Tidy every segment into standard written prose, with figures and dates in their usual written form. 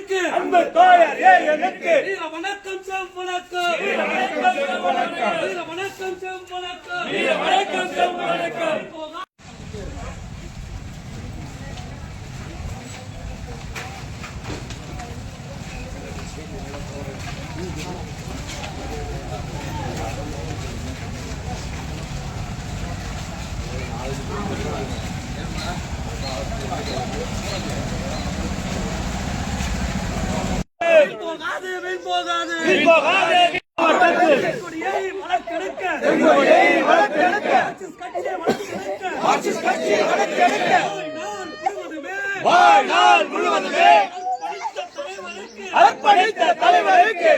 ஏஎனுக்கு அன்பு தோழர் ஏஎனுக்கு வீர வணக்கம் செம் வணக்கம் வீர வணக்கம் செம் வணக்கம் வீர வணக்கம் செம் வணக்கம் வீர வணக்கம் செம் வணக்கம் போகாது வீண் போகாது போகாதே கொடியை வளர்த்தெடுக்க கொடியை வளர்த்தெடுக்க மார்க்சிஸ்ட் கட்சியை வளர்த்தெடுக்க வாழ்நாள் முழுவதுமே அர்ப்பணித்த தலைவருக்கு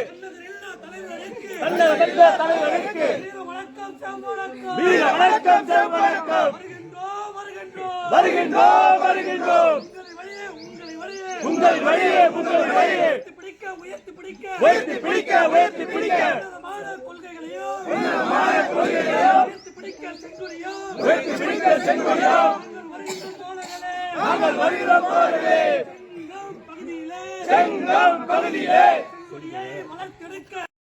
தலைவருக்கு வீர வணக்கம் செம் வணக்கம் வருகின்றோம் வருகின்றோம் உங்கள் வழியே உயர்த்தி பிடிக்க கொள்கைகளையும் உயர்த்தி பிடிக்க செங்கொடியும் நாங்கள் வருகிறோம் தோழர்களே செங்கம் பகுதியிலே கொடியை வளர்த்தெடுக்க